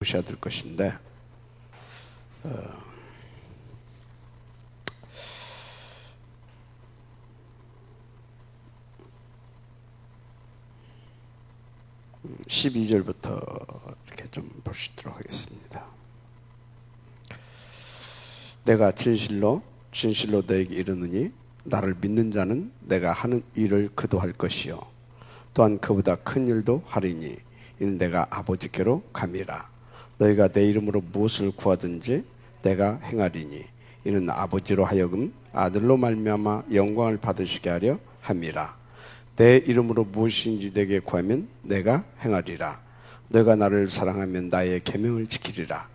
보셔야 될 것인데, 12절부터 이렇게 좀 보시도록 하겠습니다. 내가 진실로 너에게 이르느니 나를 믿는 자는 내가 하는 일을 그도 할 것이요 또한 그보다 큰 일도 하리니 이는 내가 아버지께로 감이라. 너희가 내 이름으로 무엇을 구하든지 내가 행하리니 이는 아버지로 하여금 아들로 말미암아 영광을 받으시게 하려 함이라. 내 이름으로 무엇인지 내게 구하면 내가 행하리라. 너희가 나를 사랑하면 나의 계명을 지키리라.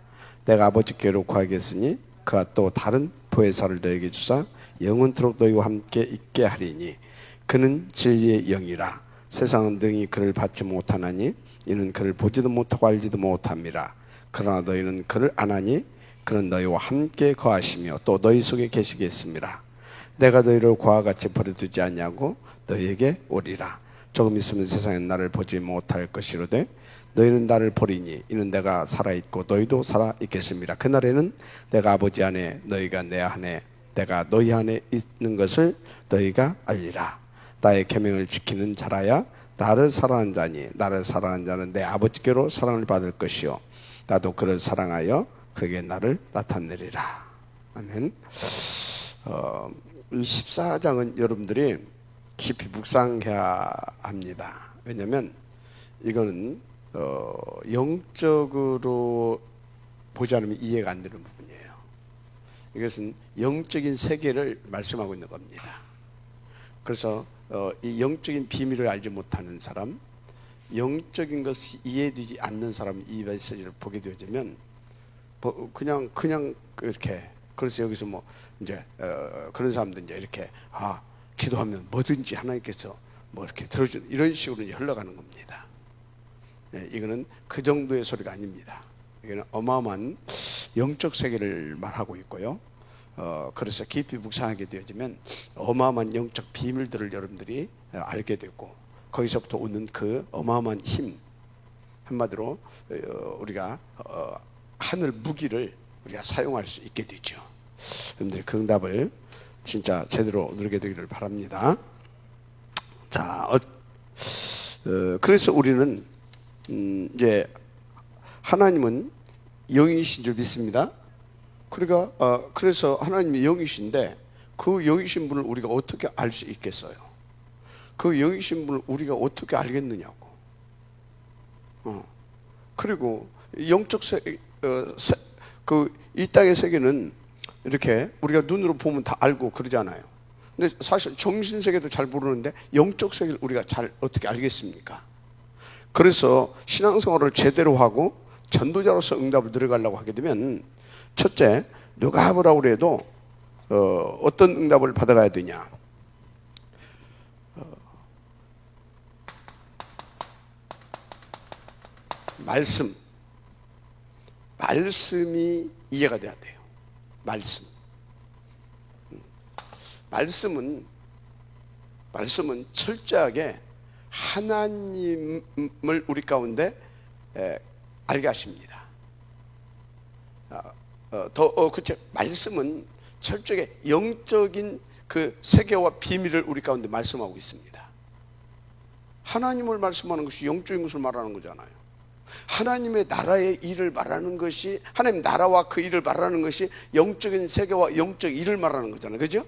내가 아버지께로 구하겠으니 그가 또 다른 보혜사를 너에게 주사 영원토록 너희와 함께 있게 하리니 그는 진리의 영이라. 세상은 능히 그를 받지 못하나니 이는 그를 보지도 못하고 알지도 못함이라. 그러나 너희는 그를 아나니 그는 너희와 함께 거하시며 또 너희 속에 계시겠습니다. 내가 너희를 그와 같이 버려두지 않냐고 너희에게 오리라. 조금 있으면 세상엔 나를 보지 못할 것이로되 너희는 나를 보리니 이는 내가 살아있고 너희도 살아있겠습니다. 그날에는 내가 아버지 안에 너희가 내 안에 내가 너희 안에 있는 것을 너희가 알리라. 나의 계명을 지키는 자라야 나를 사랑하는 자니 나를 사랑하는 자는 내 아버지께로 사랑을 받을 것이요 나도 그를 사랑하여 그에게 나를 나타내리라. 아멘. 이 14장은 여러분들이 깊이 묵상해야 합니다. 왜냐하면 이거는 영적으로 보지 않으면 이해가 안 되는 부분이에요. 이것은 영적인 세계를 말씀하고 있는 겁니다. 그래서 이 영적인 비밀을 알지 못하는 사람, 영적인 것이 이해되지 않는 사람 이 메시지를 보게 되어지면 그냥 이렇게, 그래서 여기서 뭐 이제 그런 사람들 이제 이렇게 기도하면 뭐든지 하나님께서 뭐 이렇게 들어주는 이런 식으로 이제 흘러가는 겁니다. 네, 이거는 그 정도의 소리가 아닙니다. 이거는 어마어마한 영적 세계를 말하고 있고요. 그래서 깊이 묵상하게 되어지면 어마어마한 영적 비밀들을 여러분들이 알게 되고 거기서부터 오는 그 어마어마한 힘, 한마디로 우리가 하늘 무기를 우리가 사용할 수 있게 되죠. 여러분들이 그 응답을 진짜 제대로 누리게 되기를 바랍니다. 자, 그래서 우리는 이제 하나님은 영이신 줄 믿습니다. 그래서 하나님이 영이신데 그 영이신 분을 우리가 어떻게 알 수 있겠어요? 그 영이신 분을 우리가 어떻게 알겠느냐고. 그리고 영적 이 땅의 세계는 이렇게 우리가 눈으로 보면 다 알고 그러잖아요. 근데 사실 정신 세계도 잘 모르는데 영적 세계를 우리가 잘 어떻게 알겠습니까? 그래서 신앙생활을 제대로 하고 전도자로서 응답을 들어가려고 하게 되면 첫째, 누가 뭐라고 그래도 어떤 응답을 받아가야 되냐? 말씀이 이해가 돼야 돼요. 말씀은 철저하게 하나님을 우리 가운데 알게 하십니다. 그렇죠. 말씀은 철저하게 영적인 그 세계와 비밀을 우리 가운데 말씀하고 있습니다. 하나님을 말씀하는 것이 영적인 것을 말하는 거잖아요. 하나님의 나라의 일을 말하는 것이, 하나님 나라와 그 일을 말하는 것이 영적인 세계와 영적 일을 말하는 거잖아요. 그죠?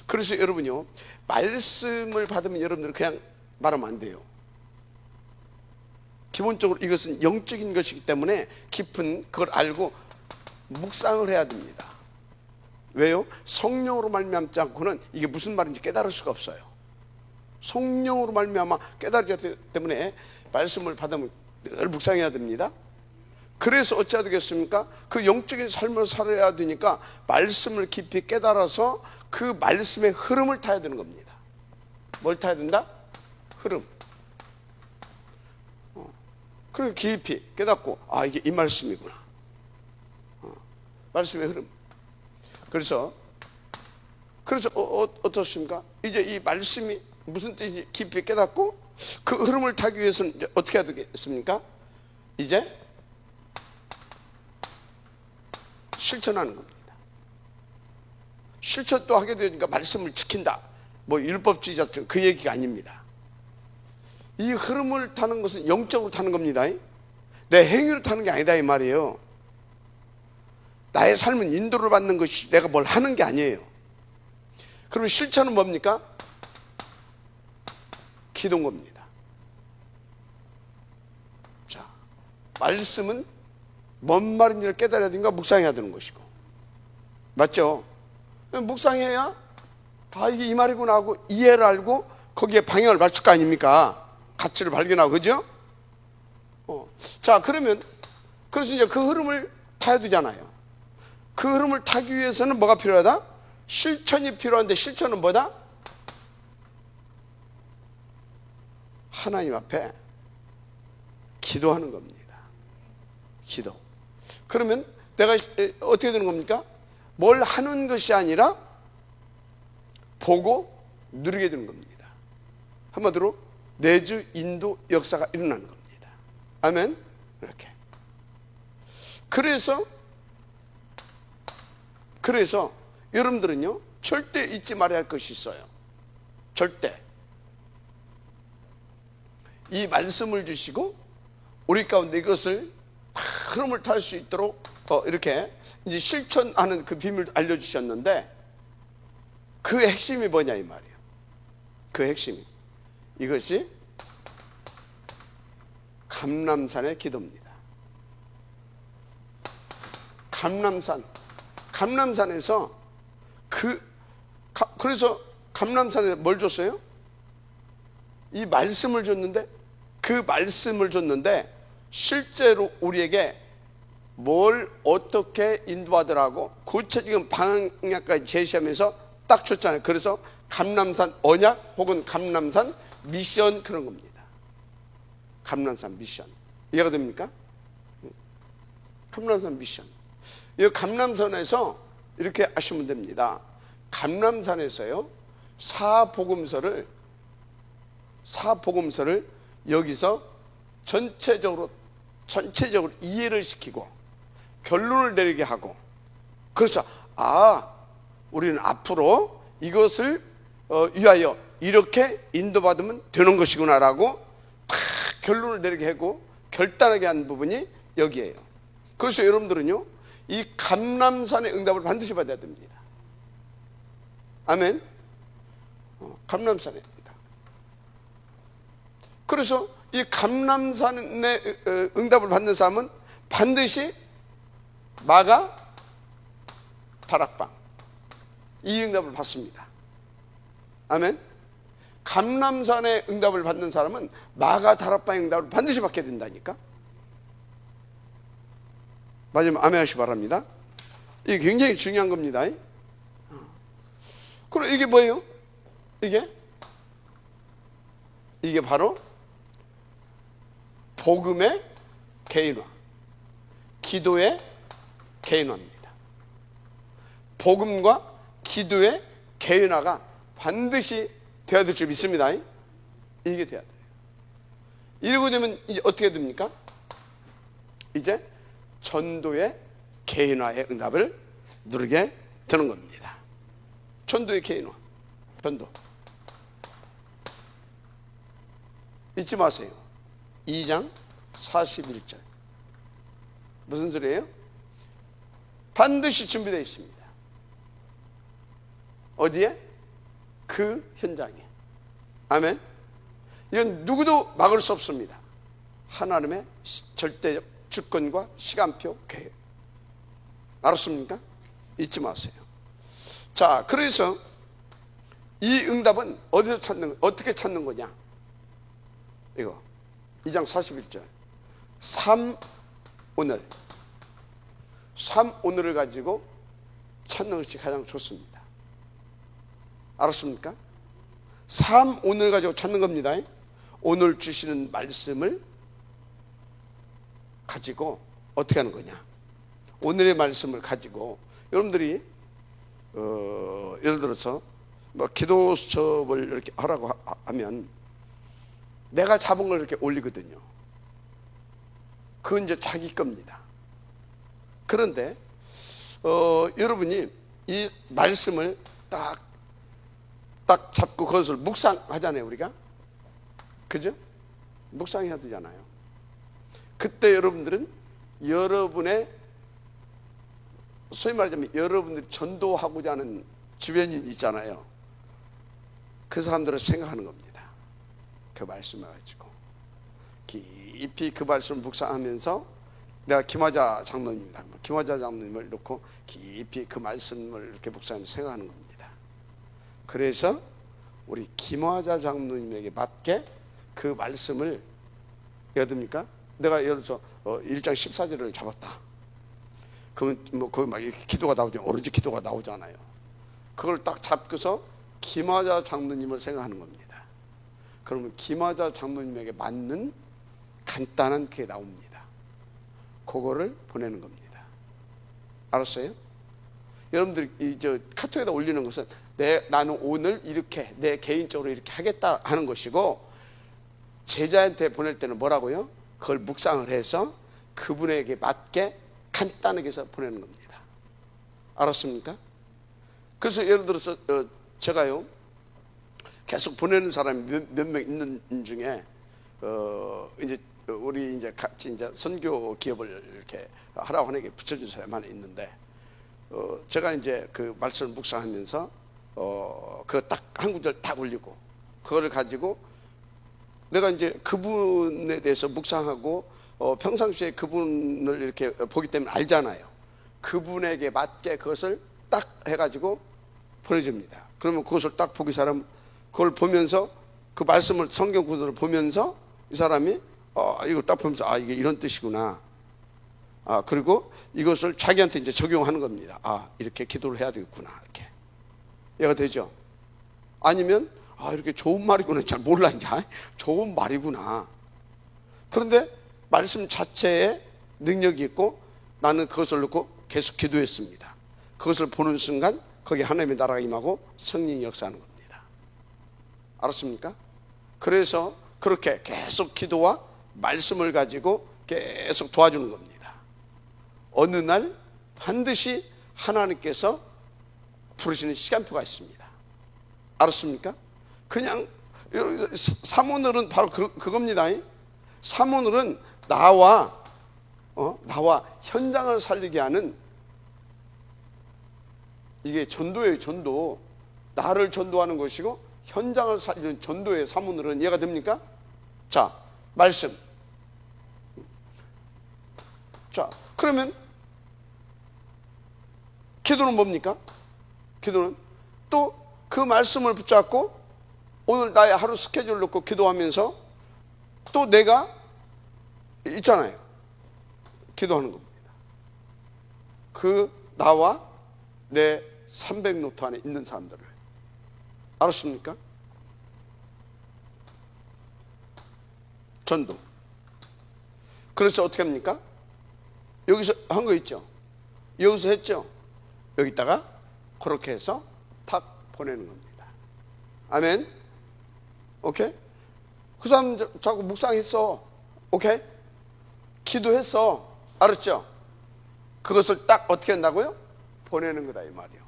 그래서 여러분요, 말씀을 받으면 여러분들 그냥 말하면 안 돼요. 기본적으로 이것은 영적인 것이기 때문에 깊은 그걸 알고 묵상을 해야 됩니다. 왜요? 성령으로 말미암지 않고는 이게 무슨 말인지 깨달을 수가 없어요. 성령으로 말미암아 깨달기 때문에 말씀을 받으면 늘 묵상해야 됩니다. 그래서 어찌해야 되겠습니까? 그 영적인 삶을 살아야 되니까 말씀을 깊이 깨달아서 그 말씀의 흐름을 타야 되는 겁니다. 뭘 타야 된다? 흐름. 그리고 깊이 깨닫고 이게 이 말씀이구나. 말씀의 흐름. 그래서 어떻습니까? 이제 이 말씀이 무슨 뜻인지 깊이 깨닫고 그 흐름을 타기 위해서는 이제 어떻게 해야 되겠습니까? 이제 실천하는 겁니다. 실천도 하게 되니까 말씀을 지킨다, 뭐 율법주의자 그 얘기가 아닙니다. 이 흐름을 타는 것은 영적으로 타는 겁니다. 내 행위로 타는 게 아니다 이 말이에요. 나의 삶은 인도를 받는 것이 내가 뭘 하는 게 아니에요. 그러면 실천은 뭡니까? 기도인 겁니다. 자, 말씀은 뭔 말인지를 깨달아야 되니까 묵상해야 되는 것이고, 맞죠? 묵상해야 이게 이 말이구나 하고 이해를 알고 거기에 방향을 맞출 거 아닙니까? 가치를 발견하고, 그죠? 자, 그러면 그래서 이제 그 흐름을 타야 되잖아요. 그 흐름을 타기 위해서는 뭐가 필요하다? 실천이 필요한데, 실천은 뭐다? 하나님 앞에 기도하는 겁니다. 기도. 그러면 내가 어떻게 되는 겁니까? 뭘 하는 것이 아니라 보고 누리게 되는 겁니다. 한마디로 내주 인도 역사가 일어나는 겁니다. 아멘. 이렇게. 그래서 여러분들은요, 절대 잊지 말아야 할 것이 있어요. 절대. 이 말씀을 주시고 우리 가운데 이것을 흐름을 탈 수 있도록 이렇게 이제 실천하는 그 비밀을 알려주셨는데, 그 핵심이 뭐냐 이 말이에요. 그 핵심이 이것이 감람산의 기도입니다. 감람산에서 그래서 감람산에 뭘 줬어요? 이 말씀을 줬는데, 그 말씀을 줬는데 실제로 우리에게 뭘 어떻게 인도하더라고 구체적인 방향까지 제시하면서 딱 줬잖아요. 그래서 감람산 언약 혹은 감람산 미션, 그런 겁니다. 감람산 미션. 이해가 됩니까? 감람산 미션. 이 감람산에서 이렇게 하시면 됩니다. 감람산에서요, 사복음서를 여기서 전체적으로 이해를 시키고 결론을 내리게 하고, 그래서 우리는 앞으로 이것을 위하여 이렇게 인도받으면 되는 것이구나라고 탁 결론을 내리게 하고 결단하게 한 부분이 여기에요. 그래서 여러분들은요, 이 감람산의 응답을 반드시 받아야 됩니다. 아멘. 감람산의 응답. 그래서 이 감람산의 응답을 받는 사람은 반드시 마가 다락방, 이 응답을 받습니다. 아멘. 감람산의 응답을 받는 사람은 마가 다락방의 응답을 반드시 받게 된다니까. 마지막 아멘 하시기 바랍니다. 이게 굉장히 중요한 겁니다. 그럼 이게 뭐예요? 이게 바로 복음의 개인화, 기도의 개인화입니다. 복음과 기도의 개인화가 반드시 되어야 될 줄 믿습니다. 이게 돼야 돼요. 이러고 되면 이제 어떻게 됩니까? 이제 전도의 개인화의 응답을 누리게 되는 겁니다. 전도의 개인화, 전도. 잊지 마세요. 2장 41절. 무슨 소리예요? 반드시 준비되어 있습니다. 어디에? 그 현장에. 아멘. 이건 누구도 막을 수 없습니다. 하나님의 절대적 주권과 시간표 계획. 알았습니까? 잊지 마세요. 자, 그래서 이 응답은 어떻게 찾는 거냐? 이거 2장 41절. 3오늘을 가지고 찾는 것이 가장 좋습니다. 알았습니까? 3오늘 가지고 찾는 겁니다. 오늘 주시는 말씀을 가지고 어떻게 하는 거냐? 오늘의 말씀을 가지고 여러분들이 예를 들어서 뭐 기도 수첩을 이렇게 하라고 하면 내가 잡은 걸 이렇게 올리거든요. 그건 이제 자기 겁니다. 그런데 여러분이 이 말씀을 딱 잡고 그것을 묵상하잖아요, 우리가. 그죠? 묵상해야 되잖아요. 그때 여러분들은 여러분의, 소위 말하자면 여러분들이 전도하고자 하는 주변인 있잖아요. 그 사람들을 생각하는 겁니다. 그 말씀을 가지고 깊이 그 말씀을 묵상하면서, 내가 김화자 장로님입니다. 김화자 장로님을 놓고 깊이 그 말씀을 이렇게 묵상하면서 생각하는 겁니다. 그래서 우리 김화자 장로님에게 맞게 그 말씀을, 예를 듭니까? 내가 예를 들어서 1장 14절을 잡았다. 그러면 뭐 거기 막 이렇게 기도가 나오죠. 오로지 기도가 나오잖아요. 그걸 딱 잡고서 김화자 장로님을 생각하는 겁니다. 그러면 김화자 장로님에게 맞는 간단한 게 나옵니다. 그거를 보내는 겁니다. 알았어요? 여러분들이 저 카톡에다 올리는 것은 나는 오늘 이렇게 내 개인적으로 이렇게 하겠다 하는 것이고, 제자한테 보낼 때는 뭐라고요? 그걸 묵상을 해서 그분에게 맞게 간단하게 해서 보내는 겁니다. 알았습니까? 그래서 예를 들어서 제가요 계속 보내는 사람이 몇 명 있는 중에 이제 우리 이제 같이 이제 선교 기업을 이렇게 하라고 하는 게 붙여준 사람이 하나 있는데, 제가 이제 그 말씀을 묵상하면서 그거 딱 한 구절 딱 올리고, 그거를 가지고 내가 이제 그분에 대해서 묵상하고 평상시에 그분을 이렇게 보기 때문에 알잖아요. 그분에게 맞게 그것을 딱 해가지고 보내줍니다. 그러면 그것을 딱 보기 사람, 그걸 보면서 그 말씀을, 성경 구절을 보면서 이 사람이 이걸 딱 보면서 이게 이런 뜻이구나. 그리고 이것을 자기한테 이제 적용하는 겁니다. 이렇게 기도를 해야 되겠구나. 이렇게 이해가 되죠? 아니면 이렇게 좋은 말이구나. 잘 몰라 이제. 좋은 말이구나. 그런데 말씀 자체에 능력이 있고 나는 그것을 놓고 계속 기도했습니다. 그것을 보는 순간 거기 하나님의 나라가 임하고 성령이 역사하는 겁니다. 알았습니까? 그래서 그렇게 계속 기도와 말씀을 가지고 계속 도와주는 겁니다. 어느 날 반드시 하나님께서 부르시는 시간표가 있습니다. 알았습니까? 그냥 사모늘은 바로 그겁니다. 사모늘은 나와 현장을 살리게 하는, 이게 전도예요. 전도. 나를 전도하는 것이고 현장을 살리는 전도의 사모늘은 이해가 됩니까? 자, 말씀. 자, 그러면 기도는 뭡니까? 기도는 또 그 말씀을 붙잡고 오늘 나의 하루 스케줄 놓고 기도하면서 또 내가 있잖아요. 기도하는 겁니다. 그 나와 내 300노트 안에 있는 사람들을. 알았습니까? 전도. 그래서 어떻게 합니까? 여기서 한 거 있죠? 여기서 했죠? 여기다가 그렇게 해서 탁 보내는 겁니다. 아멘? 오케이? 그 사람 자꾸 묵상했어. 오케이? 기도했어. 알았죠? 그것을 딱 어떻게 한다고요? 보내는 거다 이 말이요.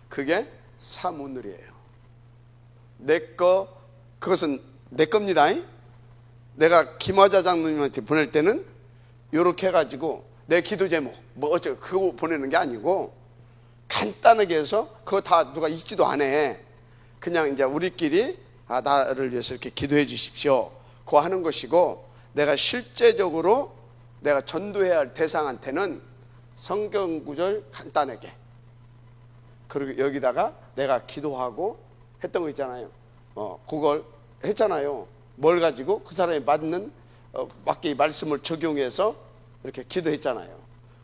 그게 사모늘이에요. 그것은 내 겁니다. 내가 김화자 장로님한테 보낼 때는 이렇게 해가지고 내 기도 제목 뭐 어쩌고 그거 보내는 게 아니고, 간단하게 해서 그거 다 누가 읽지도 안 해. 그냥 이제 우리끼리 나를 위해서 이렇게 기도해 주십시오 그거 하는 것이고, 내가 실제적으로 내가 전도해야 할 대상한테는 성경 구절 간단하게, 그리고 여기다가 내가 기도하고 했던 거 있잖아요. 그걸 했잖아요. 뭘 가지고 그 사람에 맞는 맞게 이 말씀을 적용해서 이렇게 기도했잖아요.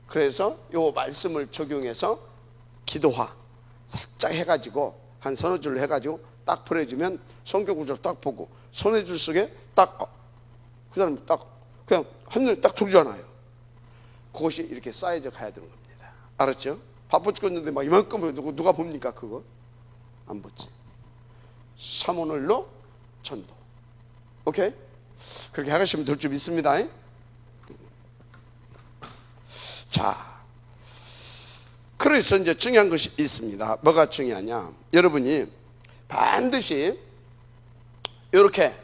그래서 요 말씀을 적용해서 기도화 살짝 해가지고 한 서너 줄로 해가지고 딱 보내주면 성경 구절 딱 보고 손에 줄 속에 딱 그 사람 딱 그냥 한눈에 딱 들잖아요. 그것이 이렇게 쌓여져 가야 되는 겁니다. 알았죠? 바빠 죽겠는데 막 이만큼을 누가 봅니까? 그거 안 보지. 사모늘로 전도. 오케이? 그렇게 하시면 될 줄 믿습니다. 자, 그래서 이제 중요한 것이 있습니다. 뭐가 중요하냐? 여러분이 반드시 이렇게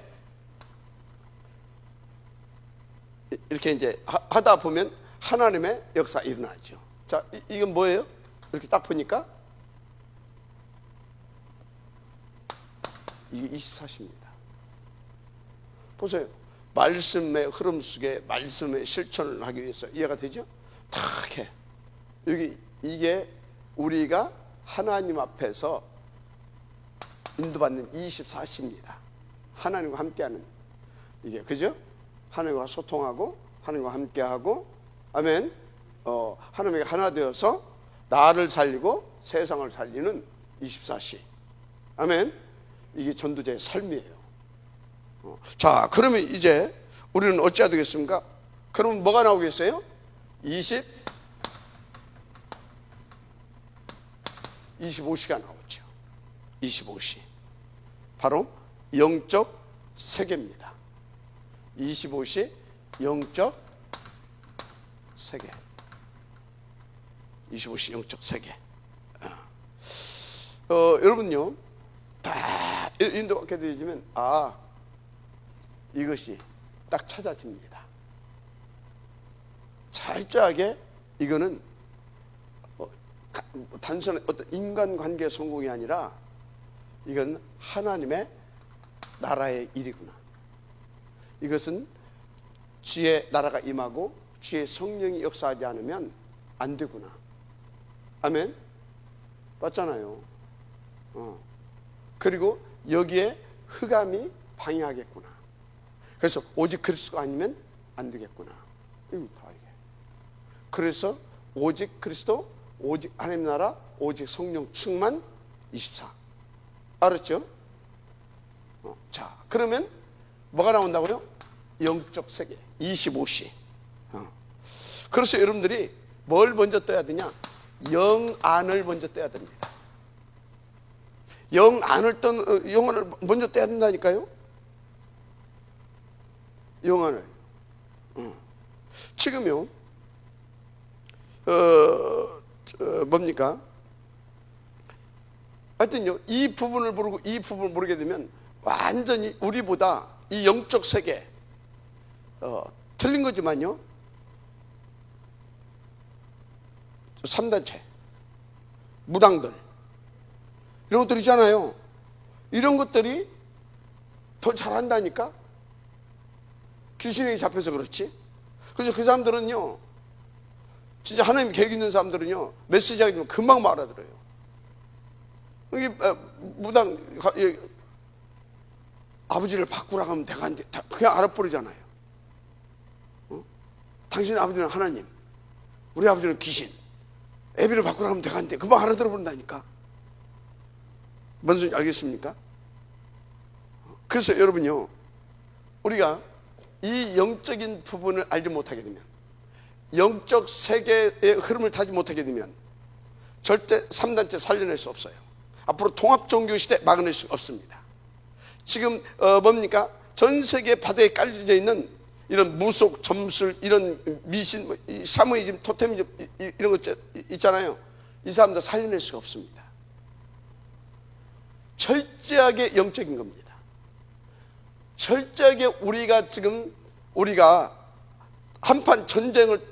이제 하다 보면 하나님의 역사 일어나죠. 자, 이건 뭐예요? 이렇게 딱 보니까 이게 24시입니다. 보세요. 말씀의 흐름 속에 말씀의 실천을 하기 위해서 이해가 되죠? 딱 해. 이게 우리가 하나님 앞에서 인도받는 24시입니다. 하나님과 함께하는 이게, 그죠? 하나님과 소통하고 하나님과 함께하고, 아멘. 하나님에게 하나 되어서 나를 살리고 세상을 살리는 24시. 아멘. 이게 전도자의 삶이에요. 자, 그러면 이제 우리는 어찌해야 되겠습니까? 그러면 뭐가 나오겠어요? 25시가 나오죠. 25시. 바로 영적 세계입니다. 25시 영적 세계. 25시 영적 세계. 여러분요, 다 인도받게 되면 이것이 딱 찾아집니다. 철저하게 이거는 단순한 어떤 인간관계 성공이 아니라 이건 하나님의 나라의 일이구나. 이것은 주의 나라가 임하고 주의 성령이 역사하지 않으면 안 되구나. 아멘. 맞잖아요. 그리고 여기에 흑암이 방해하겠구나. 그래서 오직 그리스도가 아니면 안 되겠구나. 이거 다 이게. 그래서 오직 그리스도, 오직 하나님 나라, 오직 성령 충만 24. 알았죠? 자, 그러면 뭐가 나온다고요? 영적 세계 25시. 그래서 여러분들이 뭘 먼저 떠야 되냐? 영안을 먼저 떠야 됩니다. 영안을 먼저 떠야 된다니까요. 영안을. 지금요, 뭡니까? 하여튼요, 이 부분을 모르고 이 부분을 모르게 되면 완전히 우리보다 이 영적 세계, 틀린 거지만요, 3단체, 무당들, 이런 것들 있잖아요. 이런 것들이 더 잘한다니까? 귀신에게 잡혀서 그렇지. 그래서 그 사람들은요, 진짜 하나님 계획 있는 사람들은요, 메시지 하기 면 금방 알아들어요. 이게 무당 아버지를 바꾸라고 하면 내가 안 돼. 그냥 알아버리잖아요. 당신 아버지는 하나님, 우리 아버지는 귀신. 애비를 바꾸라고 하면 내가 안 돼. 금방 알아들어 버린다니까. 뭔 소리인지 알겠습니까? 그래서 여러분요, 우리가 이 영적인 부분을 알지 못하게 되면, 영적 세계의 흐름을 타지 못하게 되면 절대 3단체 살려낼 수 없어요. 앞으로 통합종교 시대 막아낼 수 없습니다. 지금 뭡니까? 전 세계 바다에 깔려져 있는 이런 무속, 점술, 이런 미신, 샤머니즘, 토테미즘 이런 것 있잖아요. 이 사람들 살려낼 수가 없습니다. 철저하게 영적인 겁니다. 철저하게 우리가 한판 전쟁을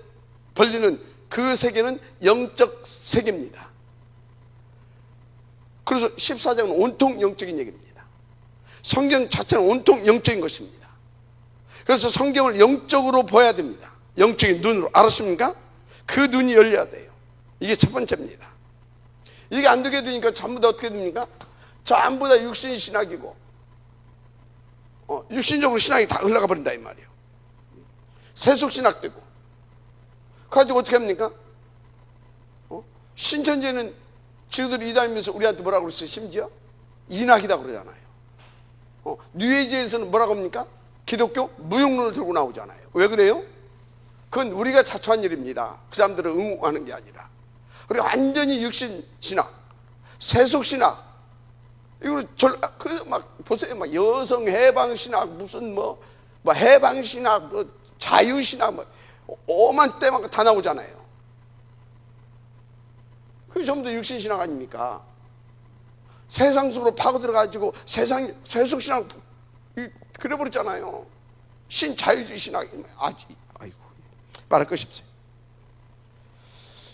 벌리는 그 세계는 영적 세계입니다. 그래서 14장은 온통 영적인 얘기입니다. 성경 자체는 온통 영적인 것입니다. 그래서 성경을 영적으로 보아야 됩니다. 영적인 눈으로. 알았습니까? 그 눈이 열려야 돼요. 이게 첫 번째입니다. 이게 안 되게 되니까 전부 다 어떻게 됩니까? 전부 다 육신 신학이고, 육신적으로 신학이 다 흘러가 버린다 이 말이에요. 세속 신학되고. 가지고 어떻게 합니까? 신천지는 지구들이 이다니면서 우리한테 뭐라고 그랬어요? 심지어 인학이다 그러잖아요. 뉴에이지에서는 뭐라고 합니까? 기독교 무용론을 들고 나오잖아요. 왜 그래요? 그건 우리가 자초한 일입니다. 그 사람들을 응용하는 게 아니라. 그리고 완전히 육신 신학, 세속 신학, 이거 막 보세요. 막 여성 해방 신학, 무슨 뭐 해방 신학, 자유 신학, 오만 때만 다 나오잖아요. 그게 전부 다 육신신앙 아닙니까? 세상 속으로 파고들어가지고 세속신앙 그래버렸잖아요. 신자유주의 신앙이 아이고 말할 것이 없어요.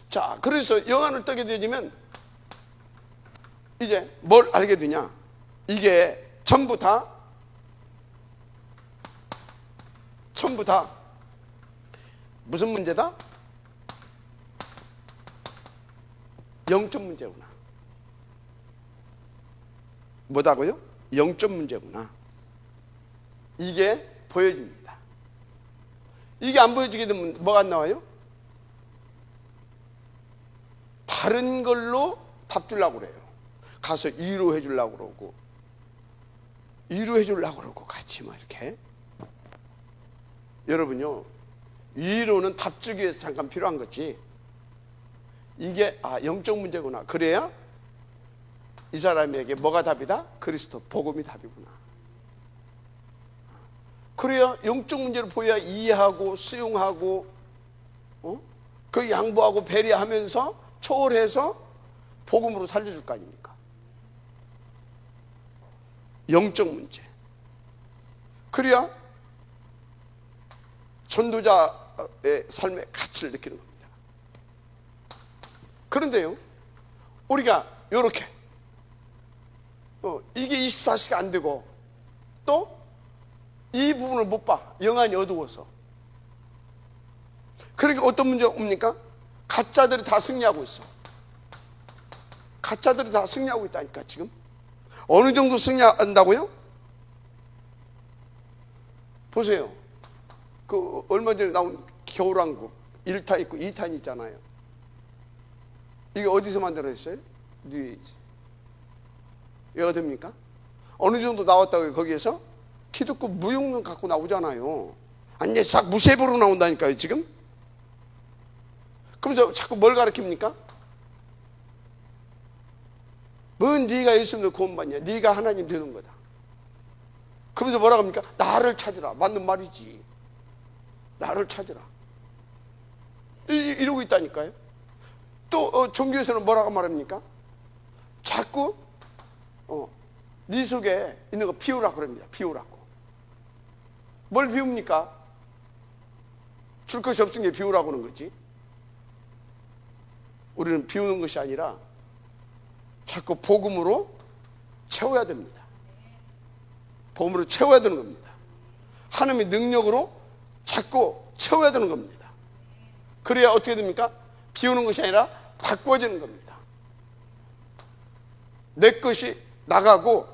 자, 그래서 영안을 뜨게 되면 이제 뭘 알게 되냐? 이게 전부 다 무슨 문제다? 영적 문제구나. 뭐다고요? 영적 문제구나. 이게 보여집니다. 이게 안 보여지게 되면 뭐가 안 나와요? 다른 걸로 답 주려고 그래요. 가서 위로해 주려고 그러고 같이 뭐 이렇게. 여러분요, 위로는 답 주기 위해서 잠깐 필요한 거지. 이게 영적 문제구나. 그래야 이 사람에게 뭐가 답이다? 그리스도 복음이 답이구나. 그래야 영적 문제를 보여야 이해하고 수용하고 그 양보하고 배려하면서 초월해서 복음으로 살려줄 거 아닙니까? 영적 문제. 그래야 전도자의 삶의 가치를 느끼는 겁니다. 그런데요, 우리가 이렇게 이게 24시간 안 되고 또 이 부분을 못 봐. 영안이 어두워서. 그러니까 어떤 문제가 옵니까? 가짜들이 다 승리하고 있어. 가짜들이 다 승리하고 있다니까. 지금 어느 정도 승리한다고요? 보세요. 그 얼마 전에 나온 겨울왕국 1탄 있고 2탄 있잖아요. 이게 어디서 만들어졌어요? 뉴에이지. 이해가 됩니까? 어느 정도 나왔다고요? 거기에서 기독교 무용론 갖고 나오잖아요. 아니 싹 무세부로 나온다니까요 지금. 그러면서 자꾸 뭘 가르칩니까? 뭔 네가 예수님을 구원받냐, 네가 하나님 되는 거다. 그러면서 뭐라 합니까? 나를 찾으라. 맞는 말이지. 나를 찾으라. 이러고 있다니까요. 또 종교에서는 뭐라고 말합니까? 자꾸 네 속에 있는 거 비우라고 그럽니다. 비우라고. 뭘 비웁니까? 줄 것이 없은 게 비우라고 하는 거지. 우리는 비우는 것이 아니라 자꾸 복음으로 채워야 됩니다. 복음으로 채워야 되는 겁니다. 하나님의 능력으로 자꾸 채워야 되는 겁니다. 그래야 어떻게 됩니까? 비우는 것이 아니라 바꿔지는 겁니다. 내 것이 나가고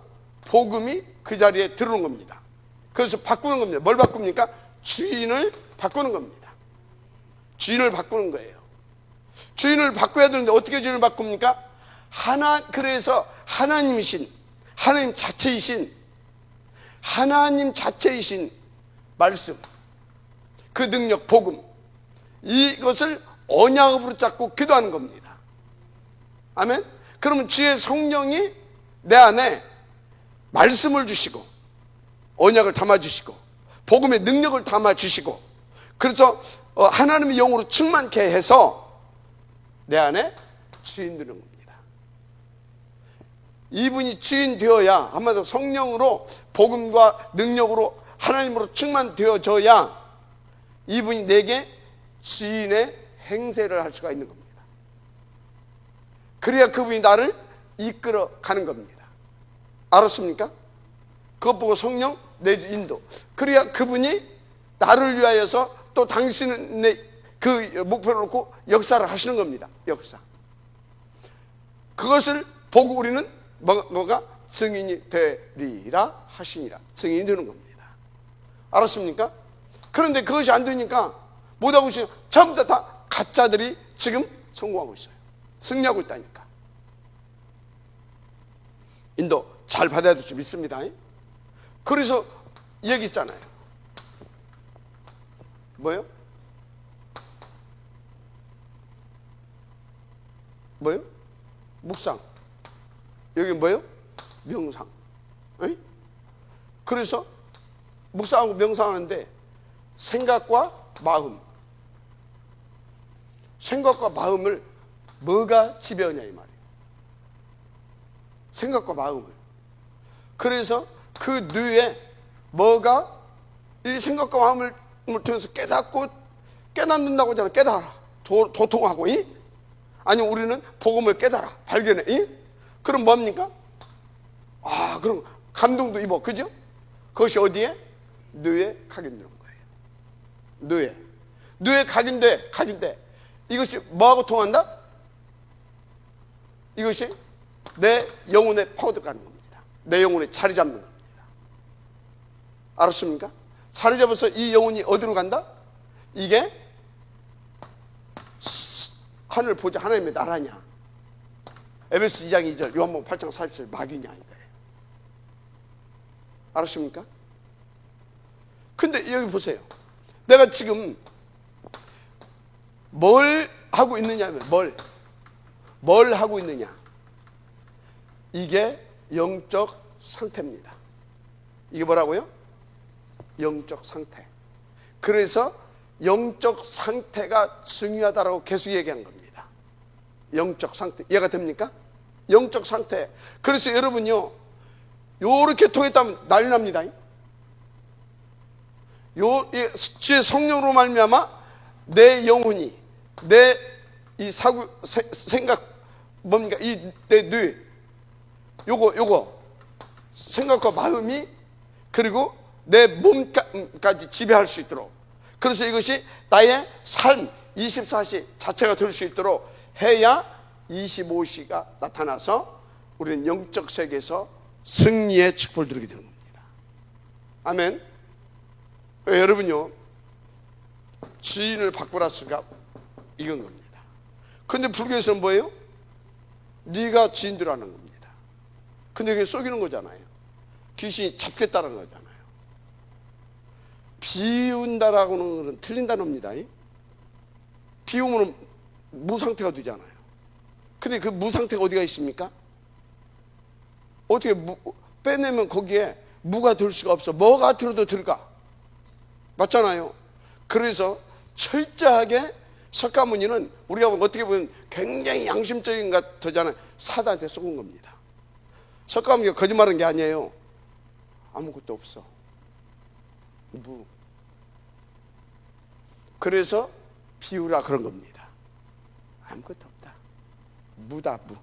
복음이 그 자리에 들어오는 겁니다. 그래서 바꾸는 겁니다. 뭘 바꿉니까? 주인을 바꾸는 겁니다. 주인을 바꾸는 거예요. 주인을 바꿔야 되는데 어떻게 주인을 바꿉니까? 그래서 하나님 자체이신 말씀, 그 능력, 복음, 이것을 언약으로 잡고 기도하는 겁니다. 아멘? 그러면 주의 성령이 내 안에 말씀을 주시고 언약을 담아주시고 복음의 능력을 담아주시고 그래서 하나님의 영으로 충만케 해서 내 안에 주인 되는 겁니다. 이분이 주인 되어야, 한마디로 성령으로 복음과 능력으로 하나님으로 충만되어져야 이분이 내게 주인의 행세를 할 수가 있는 겁니다. 그래야 그분이 나를 이끌어 가는 겁니다. 알았습니까? 그것 보고 성령 내 인도. 그래야 그분이 나를 위하여서 또 당신의 그 목표를 놓고 역사를 하시는 겁니다. 역사. 그것을 보고 우리는 뭐가 증인이 되리라 하시니라. 증인이 되는 겁니다. 알았습니까? 그런데 그것이 안 되니까 못하고 있어요. 전부 다 가짜들이 지금 성공하고 있어요. 승리하고 있다니까. 인도 잘 받아야 될 줄 믿습니다. 그래서 얘기 있잖아요. 뭐요? 뭐요? 묵상. 여기 뭐요? 명상. 에? 그래서 묵상하고 명상하는데 생각과 마음을 뭐가 지배하냐 이 말이에요. 생각과 마음을. 그래서 그 뇌에 뭐가 이 생각과 마음을 통해서 깨닫고 깨닫는다고 하잖아. 깨달아. 도통하고 아니 우리는 복음을 깨달아. 발견해. 그럼 뭡니까? 그럼 감동도 입어. 그죠? 그것이 어디에? 뇌에 각인되는 거예요. 뇌에 각인돼. 이것이 뭐하고 통한다? 이것이 내 영혼에 파고들어가는 겁니다. 내 영혼에 자리 잡는 겁니다. 알았습니까? 자리 잡아서 이 영혼이 어디로 간다? 이게 하늘 보자 하나님의 나라냐, 에베소 2장 2절, 요한복음 8장 47 마귀냐 이거예요. 알았습니까? 근데 여기 보세요. 내가 지금 뭘 하고 있느냐면 뭘 하고 있느냐, 이게 영적 상태입니다. 이게 뭐라고요? 영적 상태. 그래서 영적 상태가 중요하다고 계속 얘기한 겁니다. 영적 상태. 이해가 됩니까? 영적 상태. 그래서 여러분요, 요렇게 통했다면 난리 납니다. 주의 성령으로 말미암아 내 영혼이, 내 이 사고 생각 뭡니까? 이 내 뇌, 요거 생각과 마음이, 그리고 내 몸까지 지배할 수 있도록, 그래서 이것이 나의 삶 24시 자체가 될 수 있도록 해야 25시가 나타나서 우리는 영적 세계에서 승리의 축복을 누리게 되는 겁니다. 아멘. 여러분요, 지인을 바꾸라 수가 이건 겁니다. 근데 불교에서는 뭐예요? 네가 지인대로 하는 겁니다. 근데 그게 속이는 거잖아요. 귀신이 잡겠다는 거잖아요. 비운다라고는 것은 틀린 단어입니다. 비우면 무상태가 되잖아요. 근데 그 무상태가 어디가 있습니까? 어떻게 빼내면 거기에 무가 들 수가 없어. 뭐가 들어도 들어가. 맞잖아요. 그래서 철저하게 석가모니는 우리가 어떻게 보면 굉장히 양심적인 것 같잖아요. 사단한테 쏘은 겁니다. 석가모니가 거짓말한 게 아니에요. 아무것도 없어. 무. 그래서 비우라 그런 겁니다. 아무것도 없다. 무다, 무.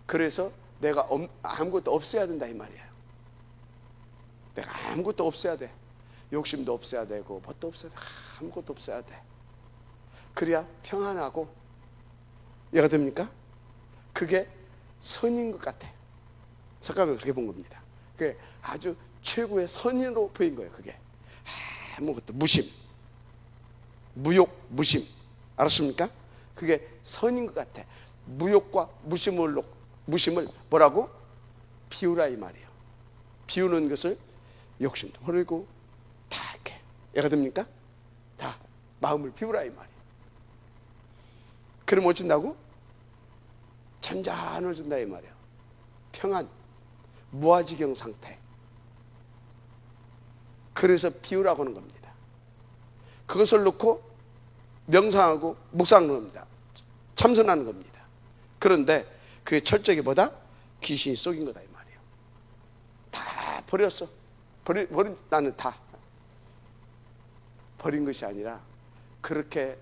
그래서 내가 아무것도 없어야 된다 이 말이에요. 내가 아무것도 없어야 돼. 욕심도 없어야 되고 뭣도 없어야 돼. 아무것도 없어야 돼. 그래야 평안하고, 이해가 됩니까? 그게 선인 것 같아. 석가모니가 그렇게 본 겁니다. 그게 아주 최고의 선인으로 보인 거예요. 그게 아무것도 무심, 무욕, 무심. 알았습니까? 그게 선인 것 같아. 무욕과 무심을 뭐라고? 비우라 이 말이에요. 비우는 것을 욕심도 버리고 다 이렇게. 이해가 됩니까? 다 마음을 비우라 이 말이에요. 그럼 어쩐다고? 잔잔을 준다 이 말이에요. 평안, 무아지경 상태. 그래서 비우라고 하는 겁니다. 그것을 놓고 명상하고 묵상하는 겁니다. 참선하는 겁니다. 그런데 그게 철저하게 뭐다? 귀신이 속인 거다 이 말이에요. 다 버렸어. 나는 다 버린 것이 아니라 그렇게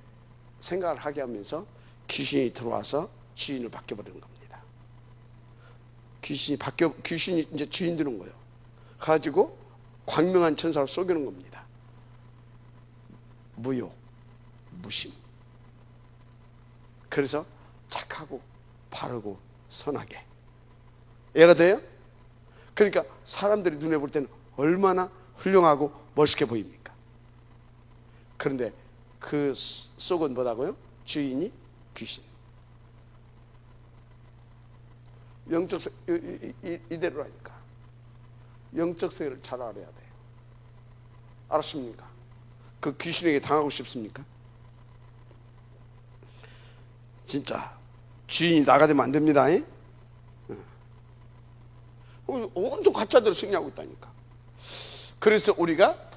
생각을 하게 하면서 귀신이 들어와서 주인을 바뀌어버리는 겁니다. 귀신이 이제 주인 되는 거예요. 가지고 광명한 천사를 속이는 겁니다. 무욕, 무심. 그래서 착하고 바르고 선하게. 이해가 돼요? 그러니까 사람들이 눈에 볼 때는 얼마나 훌륭하고 멋있게 보입니까? 그런데 그 속은 뭐다고요? 주인이 귀신. 영적 이대로라니까. 영적 세계를 잘 알아야 돼요. 알았습니까? 그 귀신에게 당하고 싶습니까? 진짜 주인이 나가 되면 안 됩니다. 온통 가짜대로 승리하고 있다니까. 그래서 우리가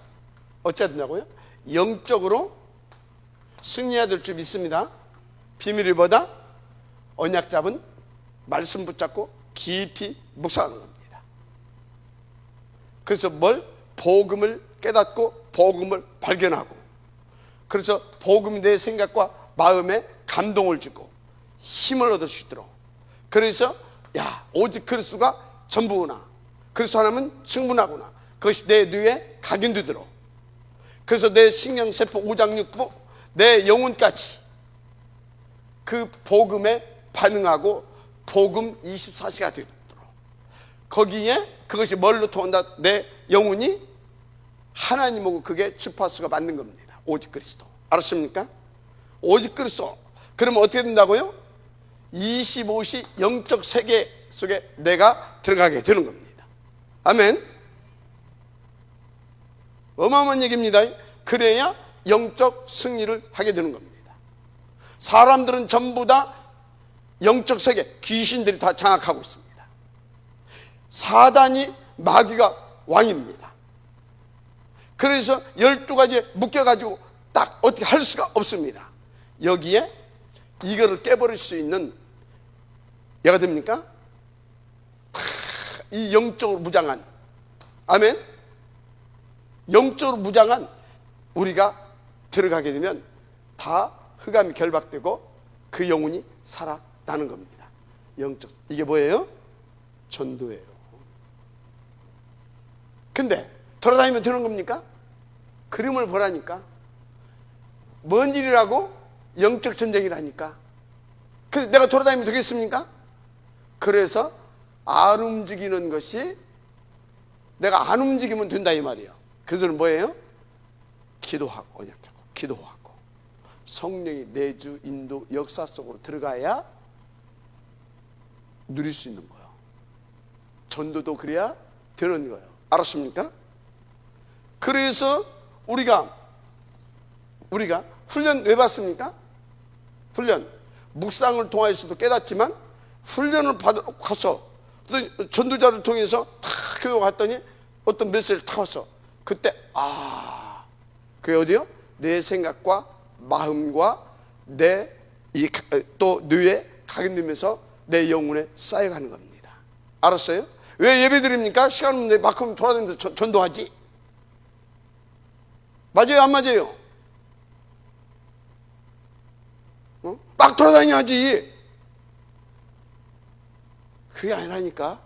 어찌해야 된다고요? 영적으로 승리해야 될 줄 믿습니다. 비밀을 보다 언약 잡은 말씀 붙잡고 깊이 묵상하는 겁니다. 그래서 복음을 깨닫고 복음을 발견하고, 그래서 복음이 내 생각과 마음에 감동을 주고 힘을 얻을 수 있도록, 그래서 오직 그리스도가 전부구나, 그리스도 하나면 충분하구나, 그것이 내 뇌에 각인되도록, 그래서 내 신경세포, 오장육부, 내 영혼까지 그 복음에 반응하고 복음 24시가 되도록, 거기에 그것이 뭘로 통한다? 내 영혼이 하나님하고 그게 주파수가 맞는 겁니다. 오직 그리스도. 알았습니까? 오직 그리스도. 그러면 어떻게 된다고요? 25시 영적 세계 속에 내가 들어가게 되는 겁니다. 아멘. 어마어마한 얘기입니다. 그래야 영적 승리를 하게 되는 겁니다. 사람들은 전부 다 영적 세계, 귀신들이 다 장악하고 있습니다. 사단이, 마귀가 왕입니다. 그래서 12가지에 묶여가지고 딱 어떻게 할 수가 없습니다. 여기에 이거를 깨버릴 수 있는 얘가 됩니까? 이 영적으로 무장한, 아멘, 영적으로 무장한 우리가 들어가게 되면 다 흑암이 결박되고 그 영혼이 살아나는 겁니다. 영적, 이게 뭐예요? 전도예요. 근데 돌아다니면 되는 겁니까? 그림을 보라니까. 뭔 일이라고? 영적 전쟁이라니까. 근데 내가 돌아다니면 되겠습니까? 그래서 안 움직이는 것이, 내가 안 움직이면 된다 이 말이에요. 그것은 뭐예요? 기도하고, 언약하고, 기도하고 성령이 내주, 인도, 역사 속으로 들어가야 누릴 수 있는 거예요. 전도도 그래야 되는 거예요. 알았습니까? 그래서 우리가 훈련 왜 받습니까? 훈련, 묵상을 통해서도 깨닫지만 훈련을 가서 전도자를 통해서 탁 교육했더니 어떤 메시지를 탁 왔어. 그때 그게 어디요? 내 생각과 마음과 또 뇌에 각인되면서 내 영혼에 쌓여가는 겁니다. 알았어요? 왜 예배 드립니까? 시간 없는데 막하면 돌아다니면서 전도하지? 맞아요, 안 맞아요? 막 돌아다녀야지. 그게 아니라니까.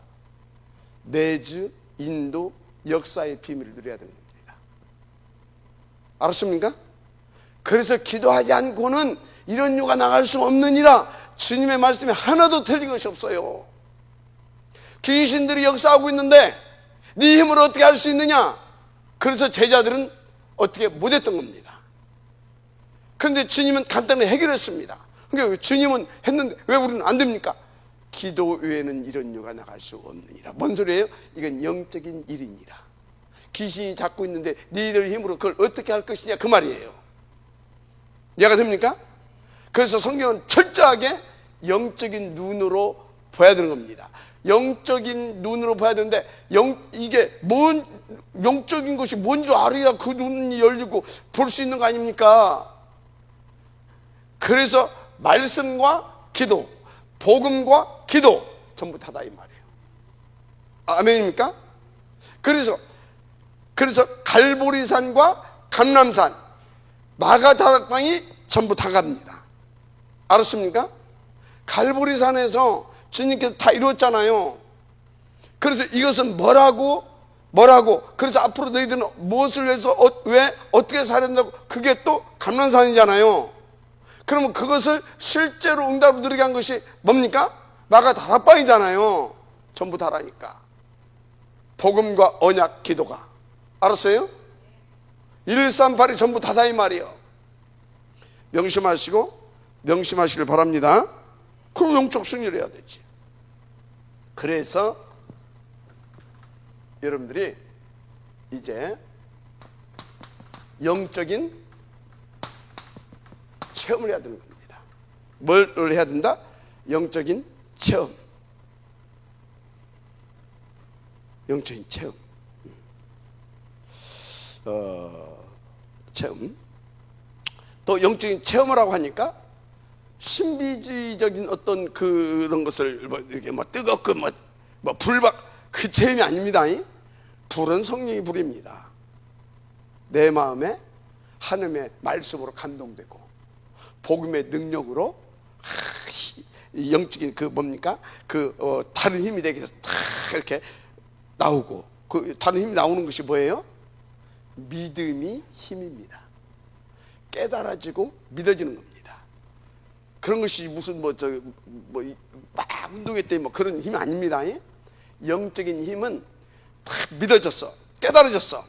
내주, 인도, 역사의 비밀을 누려야 되는 겁니다. 알았습니까? 그래서 기도하지 않고는 이런 유가 나갈 수 없느니라. 주님의 말씀에 하나도 틀린 것이 없어요. 귀신들이 역사하고 있는데 네 힘으로 어떻게 할 수 있느냐? 그래서 제자들은 어떻게 못했던 겁니다. 그런데 주님은 간단히 해결했습니다. 그러니까 주님은 했는데 왜 우리는 안 됩니까? 기도 외에는 이런 유가 나갈 수 없느니라. 뭔 소리예요? 이건 영적인 일이니라. 귀신이 잡고 있는데 너희들 힘으로 그걸 어떻게 할 것이냐, 그 말이에요. 이해가 됩니까? 그래서 성경은 철저하게 영적인 눈으로 봐야 되는 겁니다. 영적인 눈으로 봐야 되는데 이게 영적인 것이 뭔지 알아야 그 눈이 열리고 볼 수 있는 거 아닙니까? 그래서 말씀과 기도, 복음과 기도 전부 다다 이 말이에요. 아멘입니까? 그래서 갈보리산과 감람산, 마가다락방이 전부 다 갑니다. 알았습니까? 갈보리산에서 주님께서 다 이루었잖아요. 그래서 이것은 뭐라고? 그래서 앞으로 너희들은 무엇을 위해서 왜 어떻게 살아야 된다고? 그게 또 감람산이잖아요. 그러면 그것을 실제로 응답을 누리게 한 것이 뭡니까? 마가다락방이잖아요. 전부 다라니까. 복음과 언약, 기도가. 알았어요? 138이 전부 다다 이 말이에요. 명심하시길 바랍니다. 그럼 영적 승리를 해야 되지. 그래서 여러분들이 이제 영적인 체험을 해야 되는 겁니다. 뭘 해야 된다? 영적인 체험. 영적인 체험. 체험. 또 영적인 체험을 하고 하니까 신비주의적인 어떤 그런 것을 뭐 이렇게 뭐 뜨겁고 뭐 불박 그 체험이 아닙니다. 불은 성령의 불입니다. 내 마음에 하나님의 말씀으로 감동되고 복음의 능력으로 영적인 그 뭡니까? 다른 힘이 되기 위해서 탁 이렇게 나오고, 그 다른 힘이 나오는 것이 뭐예요? 믿음이 힘입니다. 깨달아지고 믿어지는 겁니다. 그런 것이 무슨 막 운동회 때 뭐 그런 힘이 아닙니다. 영적인 힘은 탁 믿어졌어, 깨달아졌어.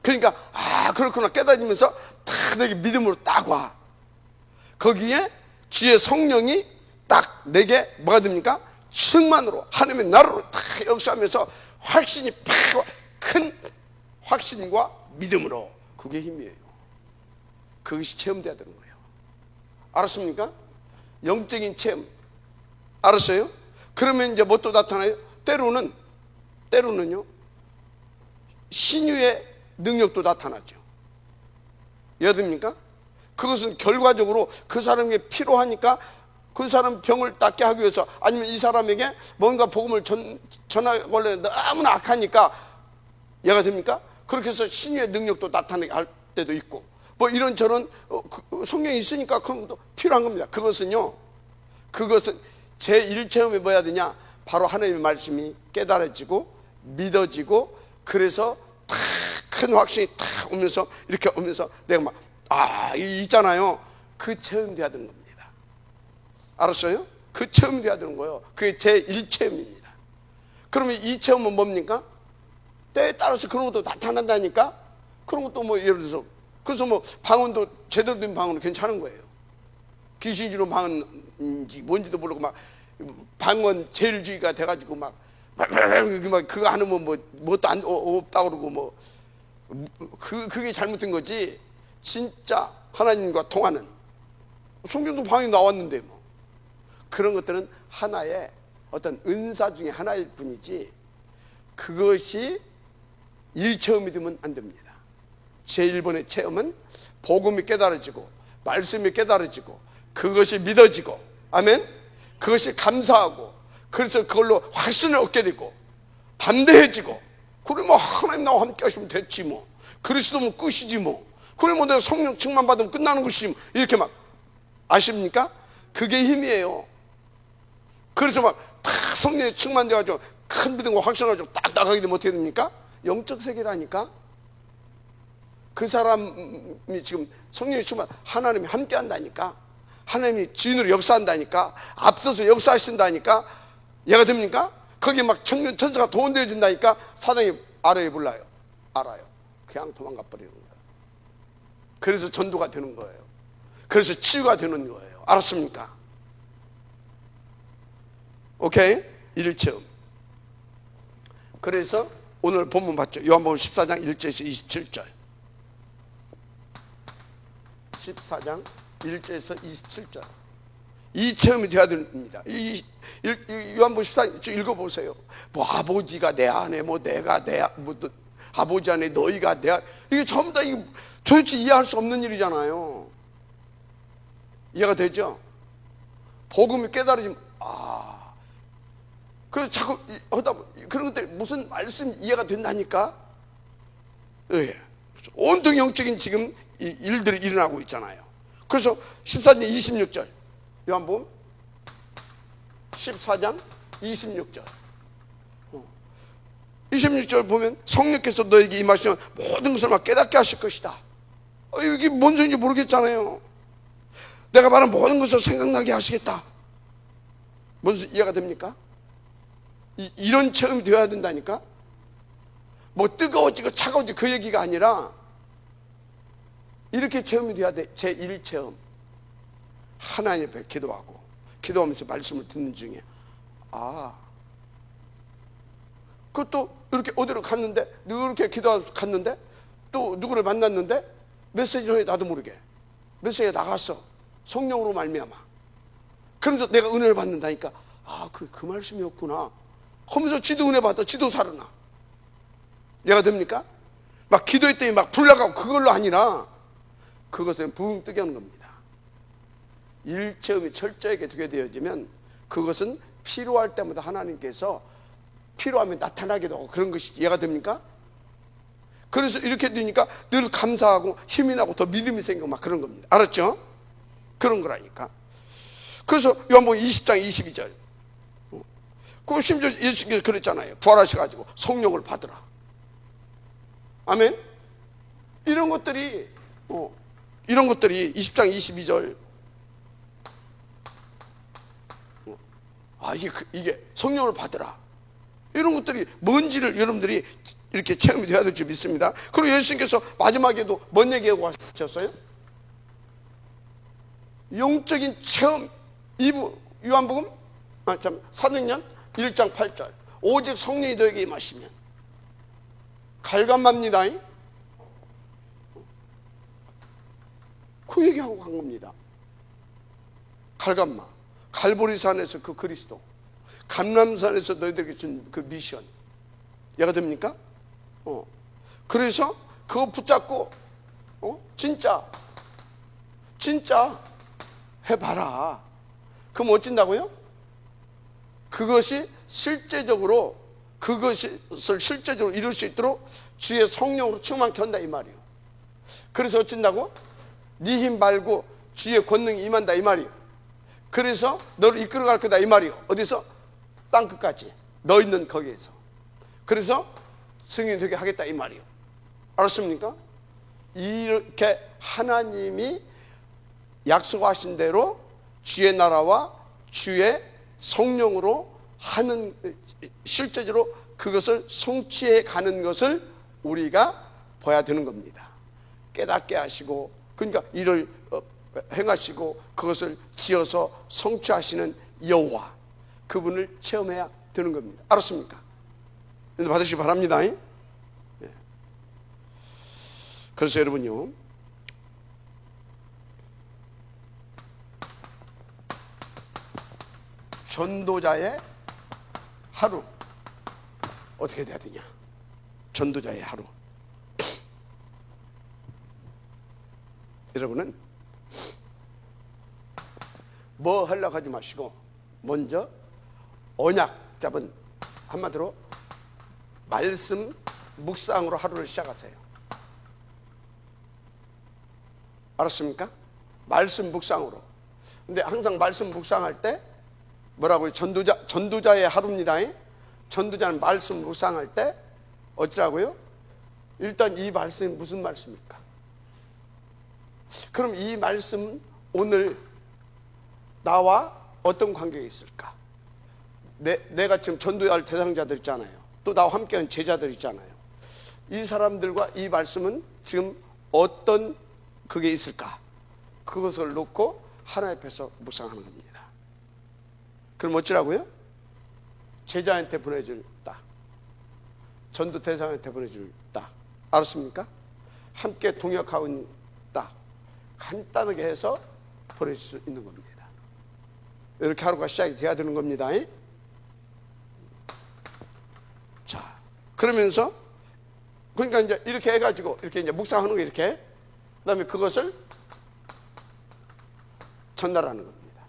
그러니까 그렇구나 깨달아지면서 탁 내게 믿음으로 딱 와. 거기에 주의 성령이 딱 내게 뭐가 됩니까? 충만으로 하나님의 나라로 탁 역사하면서 확신이 팍 큰 확신과 믿음으로, 그게 힘이에요. 그것이 체험돼야 되는 거예요. 알았습니까? 영적인 체험 알았어요? 그러면 이제 뭐 또 나타나요? 때로는요 신유의 능력도 나타나죠. 이해됩니까? 그것은 결과적으로 그 사람에게 필요하니까 그 사람 병을 낫게 하기 위해서, 아니면 이 사람에게 뭔가 복음을 전하걸래 너무나 악하니까, 이해가 됩니까? 그렇게 해서 신유의 능력도 나타나게 할 때도 있고, 뭐 이런저런 성경이 있으니까 그런 것도 필요한 겁니다. 그것은 제1체험이 뭐야 되냐? 바로 하나님의 말씀이 깨달아지고 믿어지고, 그래서 탁 큰 확신이 탁 오면서 이렇게 오면서 내가 막 있잖아요. 그 체험이 돼야 되는 겁니다. 알았어요? 그 체험이 돼야 되는 거예요. 그게 제1체험입니다. 그러면 이 체험은 뭡니까? 때에 따라서 그런 것도 나타난다니까. 그런 것도 뭐 예를 들어서, 그래서 뭐 방언도 제대로 된 방언은 괜찮은 거예요. 귀신주로 방언인지 뭔지도 모르고 막 방언 제일주의가 돼가지고 막 그거 안 하면 뭣도 없다 그러고 그게 잘못된 거지. 진짜 하나님과 통하는, 성경도 방언이 나왔는데 그런 것들은 하나의 어떤 은사 중에 하나일 뿐이지, 그것이 1체험이 되면 안 됩니다. 제1번의 체험은 복음이 깨달아지고 말씀이 깨달아지고 그것이 믿어지고, 아멘, 그것이 감사하고, 그래서 그걸로 확신을 얻게 되고 담대해지고, 그래 하나님 나와 함께 하시면 됐지 그리스도면 끝이지 그래 내가 성령 충만 받으면 끝나는 것이지 이렇게 아십니까? 그게 힘이에요. 그래서 탁 성령에 충만돼가지고 큰 믿음과 확신을 가지고 딱 나가게 되면 어떻게 됩니까? 영적 세계라니까. 그 사람이 지금 성령에 충만, 하나님이 함께 한다니까, 하나님이 주인으로 역사한다니까, 앞서서 역사하신다니까. 이해가 됩니까? 거기에 천사가 동원되어 준다니까. 사단이 알아요, 몰라요? 알아요. 그냥 도망가 버리는 거예요. 그래서 전도가 되는 거예요. 그래서 치유가 되는 거예요. 알았습니까? 오케이? 1체험. 그래서 오늘 본문 봤죠? 요한복음 14장 1절에서 27절. 14장 1절에서 27절. 이 체험이 되어야 됩니다. 요한복음 14장 읽어보세요. 아버지가 내 안에, 내가 내 아버지 안에, 너희가 내 안에, 이게 전부 다 도대체 이해할 수 없는 일이잖아요. 이해가 되죠? 복음이 깨달아지면 그래서 자꾸 하다 그런 것들 무슨 말씀 이해가 된다니까. 예. 온통 영적인 지금 일들이 일어나고 있잖아요. 그래서 14장 26절, 요한복음 14장 26절 26절 보면 성령께서 너에게 임하시면 모든 것을 깨닫게 하실 것이다. 이게 뭔 소리인지 모르겠잖아요. 내가 말한 모든 것을 생각나게 하시겠다. 뭔 소리 이해가 됩니까? 이런 체험이 되어야 된다니까. 뜨거워지고 차가워지고 그 얘기가 아니라 이렇게 체험이 돼야 돼. 제1체험. 하나님 앞에 기도하면서 말씀을 듣는 중에 그것도 이렇게 어디로 갔는데, 이렇게 기도하고 갔는데, 또 누구를 만났는데 메시지 전에 나도 모르게 메시지가 나갔어. 성령으로 말미암아. 그러면서 내가 은혜를 받는다니까. 그 말씀이었구나 하면서 지도 은혜 받아, 지도 살아나. 이해가 됩니까? 기도했더니 불나가고 그걸로 아니라 그것은 붕 뜨게 하는 겁니다. 일체험이 철저하게 되게 되어지면 그것은 필요할 때마다 하나님께서 필요하면 나타나기도 하고 그런 것이 이해가 됩니까? 그래서 이렇게 되니까 늘 감사하고 힘이 나고 더 믿음이 생기고 막 그런 겁니다. 알았죠? 그런 거라니까. 그래서 요한복음 20장 22절 그 심지어 예수께서 그랬잖아요. 부활하셔가지고 성령을 받으라. 아멘. 이런 것들이 20장 22절 이게 성령을 받으라. 이런 것들이 뭔지를 여러분들이 이렇게 체험이 되어야 될 줄 믿습니다. 그리고 예수님께서 마지막에도 뭔 얘기하고 하셨어요? 영적인 체험 2부 요한복음 사도행전 1장 8절 오직 성령이 너에게 임하시면 갈감합니다. 그 얘기하고 간 겁니다. 갈감마 갈보리산에서 그 그리스도 감람산에서 너희들에게 준 그 미션 이해가 됩니까? 그래서 그거 붙잡고 진짜 해봐라. 그럼 어쩐다고요? 그것을 실제적으로 이룰 수 있도록 주의 성령으로 충만케 한다 이 말이에요. 그래서 어쩐다고? 네 힘 말고 주의 권능이 임한다 이 말이에요. 그래서 너를 이끌어갈 거다 이 말이에요. 어디서? 땅끝까지 너 있는 거기에서. 그래서 승인이 되게 하겠다 이 말이에요. 알았습니까? 이렇게 하나님이 약속하신 대로 주의 나라와 주의 성령으로 하는 실제적으로 그것을 성취해 가는 것을 우리가 봐야 되는 겁니다. 깨닫게 하시고 그러니까 이를 행하시고 그것을 지어서 성취하시는 여호와 그분을 체험해야 되는 겁니다. 알았습니까? 받으시기 바랍니다. 그래서 여러분요 전도자의 하루 어떻게 돼야 되냐? 전도자의 하루 여러분은 뭐 하려고 하지 마시고 먼저 언약 잡은 한마디로 말씀 묵상으로 하루를 시작하세요. 알았습니까? 말씀 묵상으로. 근데 항상 말씀 묵상할 때 뭐라고요? 전도자의 하루입니다. 전도자는 말씀 묵상할 때 어찌라고요? 일단 이 말씀이 무슨 말씀입니까? 그럼 이 말씀 오늘 나와 어떤 관계가 있을까? 내가 지금 전도할 대상자들 있잖아요. 또 나와 함께하는 제자들 있잖아요. 이 사람들과 이 말씀은 지금 어떤 그게 있을까? 그것을 놓고 하나님 앞에서 묵상하는 겁니다. 그럼 어찌라고요? 제자한테 보내줄 딱, 전도 대상한테 보내줄 딱, 알았습니까? 함께 동역하는 딱, 간단하게 해서 보내줄 수 있는 겁니다. 이렇게 하루가 시작이 돼야 되는 겁니다. 자, 그러면서 그러니까 이제 이렇게 해가지고 이렇게 이제 묵상하는 거 이렇게, 그다음에 그것을 전달하는 겁니다.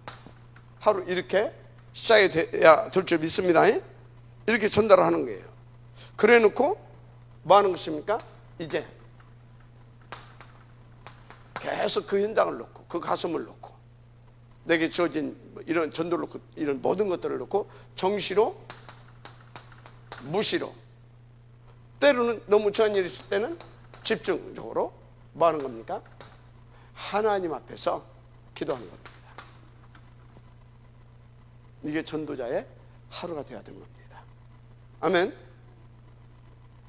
하루 이렇게 시작이 돼야 될 줄 믿습니다. 이렇게 전달을 하는 거예요. 그래 놓고 뭐 하는 것입니까? 이제 계속 그 현장을 놓고 그 가슴을 놓고 내게 주어진 이런 전도를 놓고 이런 모든 것들을 놓고 정시로 무시로 때로는 너무 좋은 일이 있을 때는 집중적으로 뭐 하는 겁니까? 하나님 앞에서 기도하는 겁니다. 이게 전도자의 하루가 되어야 되는 겁니다. 아멘.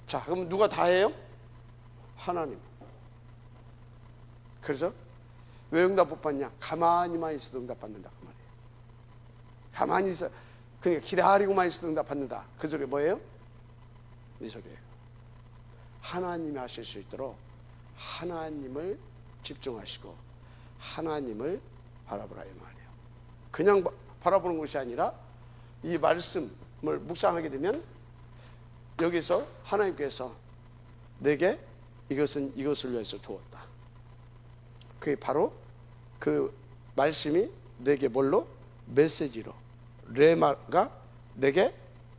자, 그럼 누가 다 해요? 하나님. 그래서 왜 응답 못 받냐? 가만히만 있어도 응답 받는다 그 말이에요. 가만히 있어, 그러니까 기다리고만 있어도 응답 받는다. 그 소리 뭐예요? 이 소리예요. 하나님이 하실 수 있도록 하나님을 집중하시고 하나님을 바라보라 이 말이에요. 그냥 바라보는 것이 아니라 이 말씀을 묵상하게 되면 여기서 하나님께서 내게 이것은 이것을 위해서 주었다. 그게 바로 그 말씀이 내게 뭘로? 메시지로. 레마가 내게,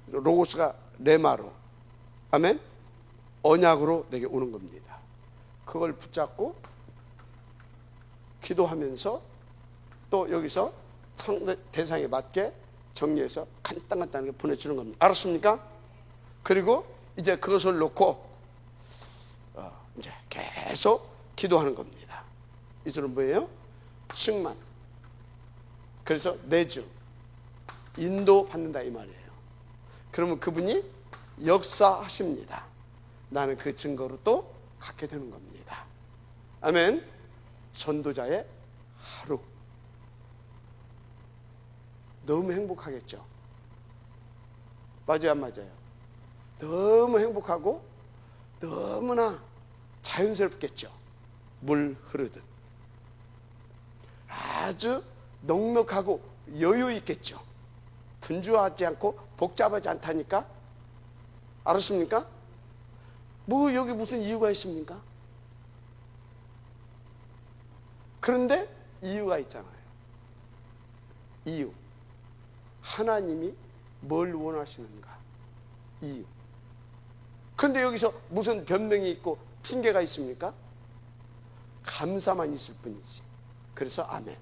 로고스가 레마로, 아멘, 언약으로 내게 오는 겁니다. 그걸 붙잡고 기도하면서 또 여기서 상대 대상에 맞게 정리해서 간단하게 보내주는 겁니다. 알았습니까? 그리고 이제 그것을 놓고 이제 계속 기도하는 겁니다. 이절은 뭐예요? 충만. 그래서 내주, 인도 받는다 이 말이에요. 그러면 그분이 역사하십니다. 나는 그 증거로 또 갖게 되는 겁니다. 아멘. 전도자의 하루. 너무 행복하겠죠? 맞아요, 안 맞아요? 너무 행복하고 너무나 자연스럽겠죠? 물 흐르듯. 아주 넉넉하고 여유 있겠죠? 분주하지 않고 복잡하지 않다니까? 알았습니까? 뭐 여기 무슨 이유가 있습니까? 그런데 이유가 있잖아요. 이유. 하나님이 뭘 원하시는가? 이유. 그런데 여기서 무슨 변명이 있고 핑계가 있습니까? 감사만 있을 뿐이지. 그래서 아멘.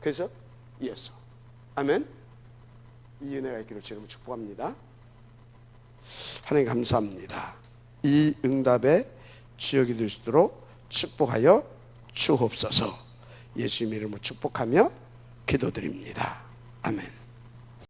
그래서 예수. 아멘. 이 은혜가 있기를 지금 축복합니다. 하나님 감사합니다. 이 응답의 주역이 될 수 있도록 축복하여 주옵소서. 예수님 이름으로 축복하며 기도드립니다. 아멘.